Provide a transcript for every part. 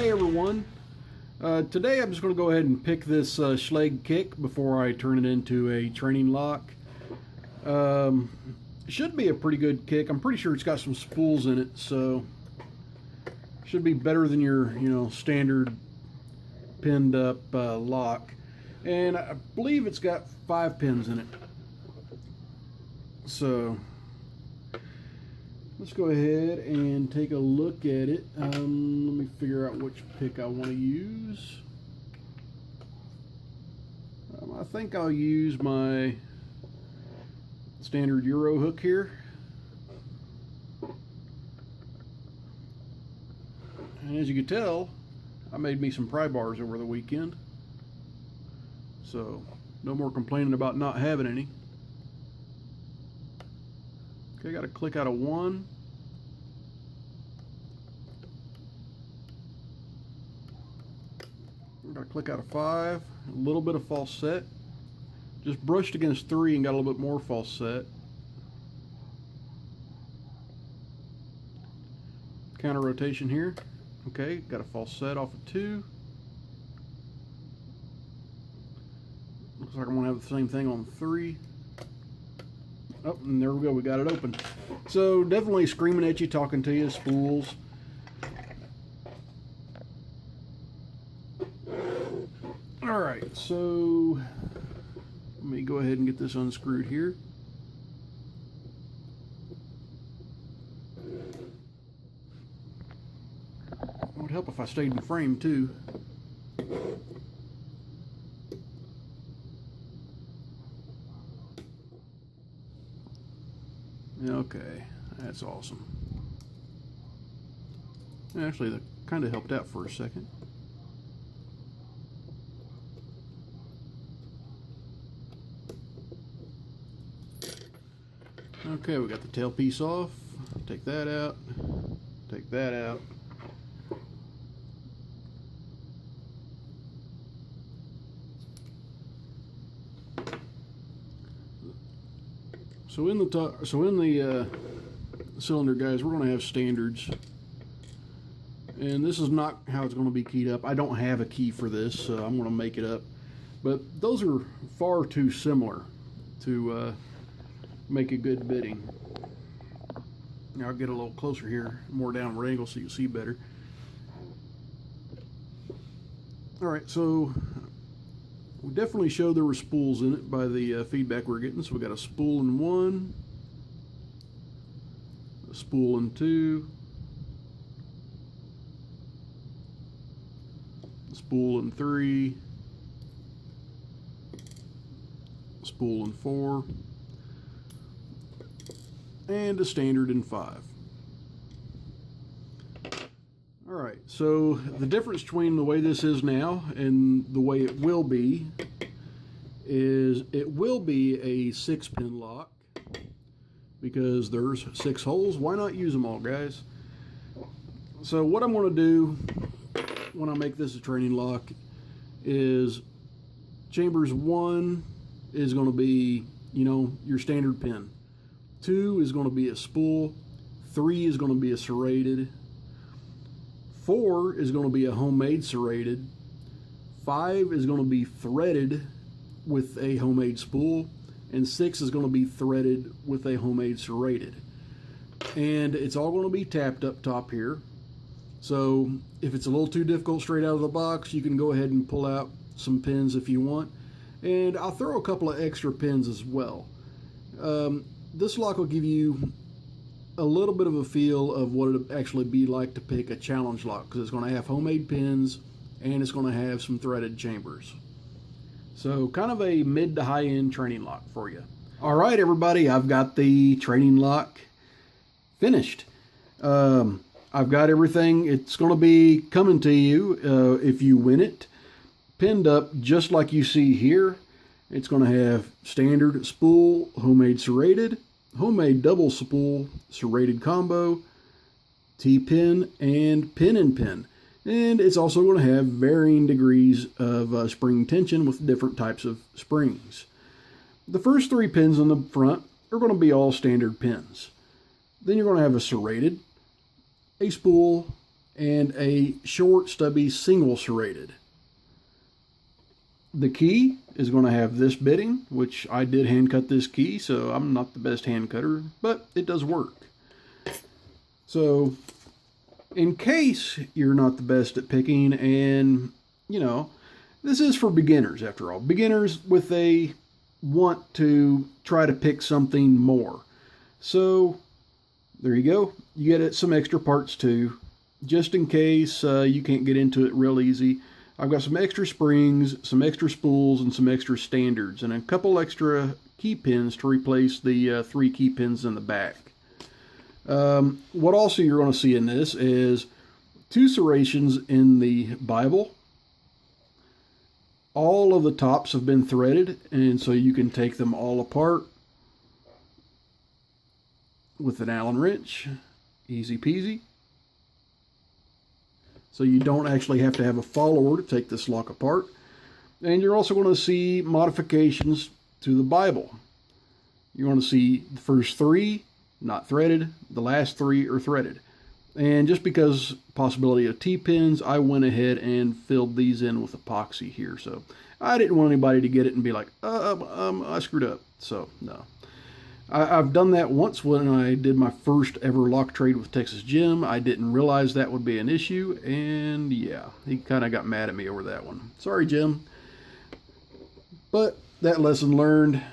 Hey everyone, today I'm just going to go ahead and pick this Schlage kick before I turn it into a training lock. It should be a pretty good kick. I'm pretty sure it's got some spools in it, so should be better than your standard pinned up lock. And I believe it's got 5 pins in it. So let's go ahead and take a look at it. Let me figure out which pick I want to use. I think I'll use my standard Euro hook here. And as you can tell, I made me some pry bars over the weekend. So no more complaining about not having any. Okay, got to click out of 1. Got to click out of 5. A little bit of false set. Just brushed against 3 and got a little bit more false set. Counter rotation here. Okay, got a false set off of 2. Looks like I'm going to have the same thing on 3. Oh, and there we go, we got it open. So definitely screaming at you, talking to you, spools. Alright, so let me go ahead and get this unscrewed here. It would help if I stayed in frame too. Okay, that's awesome. Actually, that kind of helped out for a second. Okay, we got the tail piece off. Take that out. Take that out. So in the cylinder, guys, we're going to have standards, and this is not how it's going to be keyed up. I don't have a key for this, so I'm going to make it up. But those are far too similar to make a good bitting. Now I'll get a little closer here, more downward angle, so you can see better. All right, so we definitely showed there were spools in it by the feedback we're getting. So we got a spool in 1, a spool in 2, a spool in 3, a spool in 4, and a standard in 5. Alright, so the difference between the way this is now and the way it will be is it will be a 6-pin lock because there's 6 holes. Why not use them all, guys? So what I'm going to do when I make this a training lock is chambers 1 is going to be, your standard pin. 2 is going to be a spool. 3 is going to be a serrated. 4 is going to be a homemade serrated. 5 is going to be threaded with a homemade spool. And 6 is going to be threaded with a homemade serrated. And it's all going to be tapped up top here. So if it's a little too difficult straight out of the box, you can go ahead and pull out some pins if you want. And I'll throw a couple of extra pins as well. This lock will give you a little bit of a feel of what it'll actually be like to pick a challenge lock, because it's going to have homemade pins and it's going to have some threaded chambers. So kind of a mid to high end training lock for you. All right, everybody, I've got the training lock finished. I've got everything. It's going to be coming to you if you win it, pinned up just like you see here. It's going to have standard spool, homemade serrated, homemade double spool, serrated combo, T-pin, and pin and pin. And it's also going to have varying degrees of spring tension with different types of springs. The first 3 pins on the front are going to be all standard pins. Then you're going to have a serrated, a spool, and a short, stubby, single serrated. The key is going to have this bitting, which I did hand cut this key, so I'm not the best hand cutter, but it does work. So, in case you're not the best at picking, and, you know, this is for beginners after all. Beginners with a want to try to pick something more. So, there you go. You get some extra parts too, just in case you can't get into it real easy. I've got some extra springs, some extra spools, and some extra standards, and a couple extra key pins to replace the 3 key pins in the back. What also you're going to see in this is 2 serrations in the Bible. All of the tops have been threaded, and so you can take them all apart with an Allen wrench. Easy peasy. So you don't actually have to have a follower to take this lock apart. And you're also going to see modifications to the Bible. You're going to see the first 3 not threaded, the last 3 are threaded. And just because possibility of T-pins, I went ahead and filled these in with epoxy here. So I didn't want anybody to get it and be like, I screwed up. So no. I've done that once when I did my first ever lock trade with Texas Jim. I didn't realize that would be an issue, and yeah, he kind of got mad at me over that one. Sorry, Jim. But that lesson learned.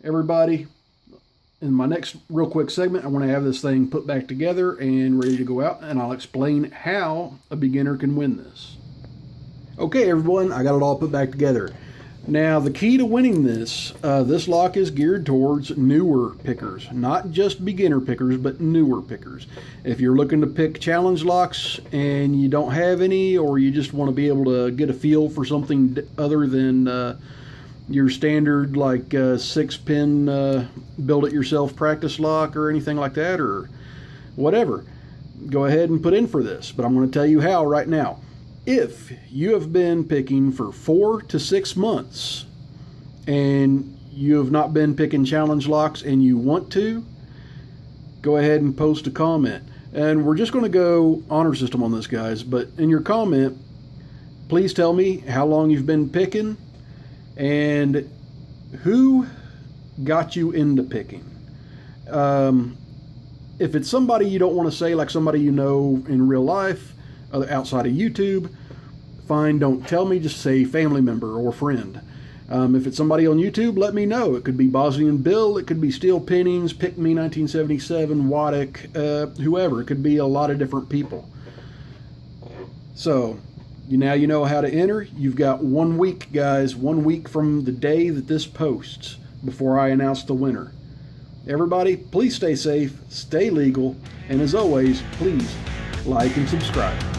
Everybody, in my next real quick segment, I want to have this thing put back together and ready to go out, and I'll explain how a beginner can win this. Okay, everyone, I got it all put back together. Now, the key to winning this, this lock is geared towards newer pickers. Not just beginner pickers, but newer pickers. If you're looking to pick challenge locks and you don't have any, or you just want to be able to get a feel for something other than your standard, like 6-pin build-it-yourself practice lock or anything like that, or whatever, go ahead and put in for this. But I'm going to tell you how right now. If you have been picking for 4 to 6 months and you have not been picking challenge locks and you want to, go ahead and post a comment. And we're just going to go honor system on this, guys. But in your comment, please tell me how long you've been picking and who got you into picking. If it's somebody you don't want to say, like somebody you know in real life, outside of YouTube, fine, don't tell me, just say family member or friend. If it's somebody on YouTube, let me know. It could be Bosnian Bill, it could be Steel Pinnings, Pick Me 1977, Waddick, whoever. It could be a lot of different people. So, now you know how to enter. You've got 1 week, guys, 1 week from the day that this posts before I announce the winner. Everybody, please stay safe, stay legal, and as always, please like and subscribe.